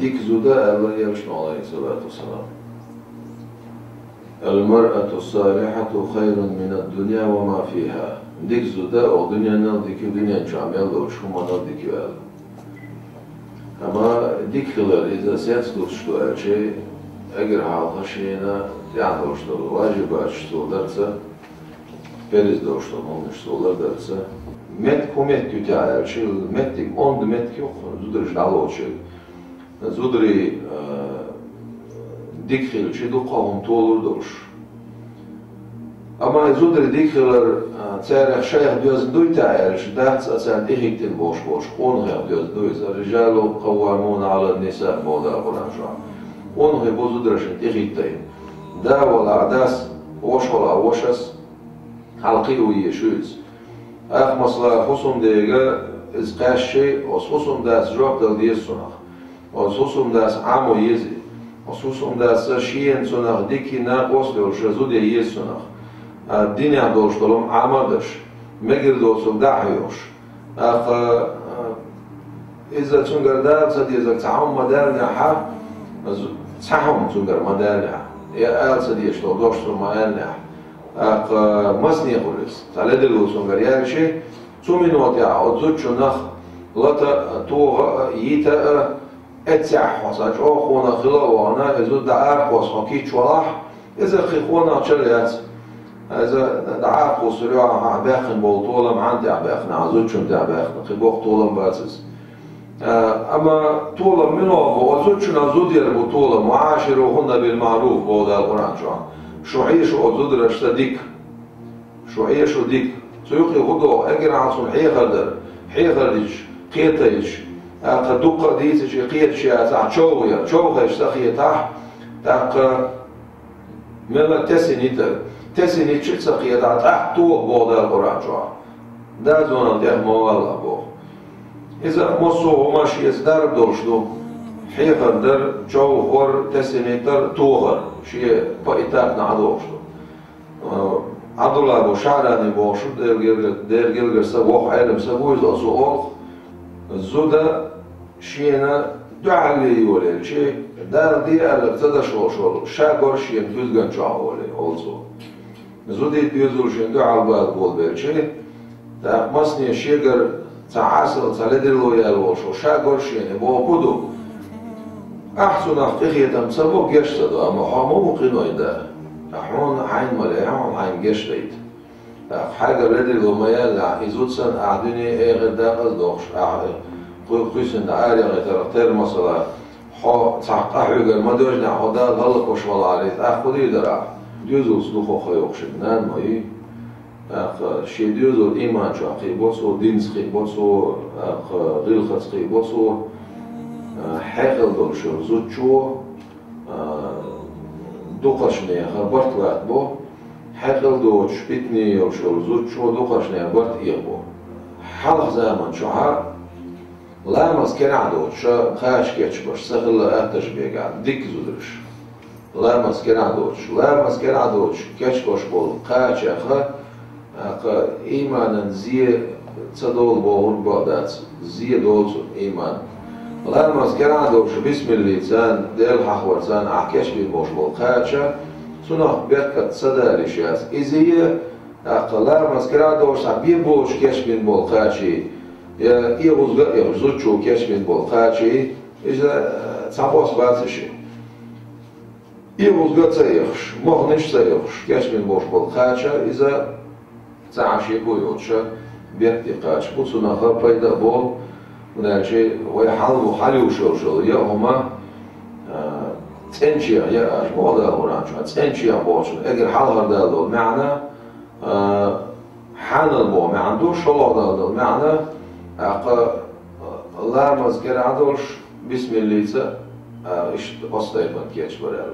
ديك زودا الله يرشنا عليه الصلاة والسلام. المرأة الصالحة خير من الدنيا وما فيها. ديك زودا أو دنيا ناديك دنيا جامعة لو شو ما ناديك وياه. أما ديك خلال إذا سياسة شو شيء أجر حالها شينا يعني وشتو واجب أشتو درسه بيرز دوشتو مش سولار درسه مت كومت تجاه شيء متك أند متك زودرش دالو شيء زودري ديك خلال شيء دو قاهم تولر دوش أما زودري ديك خلال تعرف شيء ديوز دوي تعرف دهت أسان إهيكتن بوش قونه ديوز دويز الرجال قوامون على النساء مودا قرآن شاء قونه بوزودرشن إهيكتين دا ولا داس وش ولا وشس حلقي ويشوز أخ مثلا خصوم ديجا إز قاشة خصوم داس جواب دل سنخ خصوم داس عمو يزي خصوم داس شين سنخ ديكي ناقص لو شزود يز سنخ الدنيا دوش طلهم عمدش مجر دوسو دعيوش أخ إذا تنقر دار صدي إذا تعهم مدارنا حا تعهم تنقر مدارنا يا آل صدي يشتغل دوش ما أق مسني خلص تعال دلوسون غير شيء تومين وطيع أزود شنخ لتا تو يتا اتسع حصاج أو خونا خلا وانا إذا دعاء حص كي شواح إذا خيخونا شليات إذا دعاء حص ريا عباخن بولطولم عندي عباخن عزود شن عباخن خبوق طولم باسس أما طولم منه وأزود شن عزود يربو طولم وعاشرهن بالمعروف بودا القرآن شو شو عيش وأزود رشتا ديك شو عيش وديك سيوقي غدو أجر عصون حيخر ديش قيتيش قدوق ديتش قيتش يا شوغيا شوغيش تخيتح تاق ملا تسنيت شخص قيتح تحت تو بودا القرآن شو دا زونا ديخ موالله بو إذا مصو ماشي يزدار دوشدو حيخر در شوغر تسنيتر توغر شيء بقيتات نعدوشدو عدلا بو شعراني بو شو دير جلجر سبوح علم سبوش أصوغ الزودا شينا دعالي يولي شيء دار دي ألق تدا شو شاقر شين فزغن شاولي also زودي بيزول شين دعال بعد بول بير شيء دا مصني شيغر تعاسل تلدلو يالو شو شاقر شين بو بدو أحسن أخيخي تمسبوك يشتدو أما حامو مقينو إدا أحون عين مليحون عين جشتيت حاجة بدل وميال إزود سن أعدني إيه غداقل دوخش قيسن عالي غير مثلا حا تعقح يقول ما دوجنا حدا غلق وش والله عليه أخذي درع ديوزو صدوخو خيوخش بنان ماي شي ديوزو إيمان شو قيبوسو دينس قيبوسو غيلخص قيبوسو حاقل دولشو زود شو دوقشني خبرت وقت بو حاقل دوش بيتني وشو زود شو دوقشني خبرت إيغبو حلق زمان شو ها لامس كان عدوش خاش كيتش باش سغل أتش بيقعد ديك زودرش لامس كان عدوش كيتش باش بول خاش أخا إيمانا زي تصدول بوهن بعدات زي دولز إيمان لامس كان عدوش بسم اللسان ديل حخورسان أحكيش بيبوش بول خاشة سنخ بيركت صدى لشياس إزيه لامس كان عدوش بيبوش كيش بيبول خاشي يغزود شو كيش من بالخاتشي إذا تعبوس باتشي يغزود سيخش مغنش سيخش كيش من بوش بالخاتشا إذا تعشي بويوتشا بيرتقاش بوصنا خبايدا بول ونالشي ويحلو حلو شو يهما تنشي يا أشبه ده ورانشو تنشي بوش أجر حلها ده معنى حان المو ما عندوش شلون ده معنى الله مذكر عدوش بسم الله إيش أصلاً ما كيش برا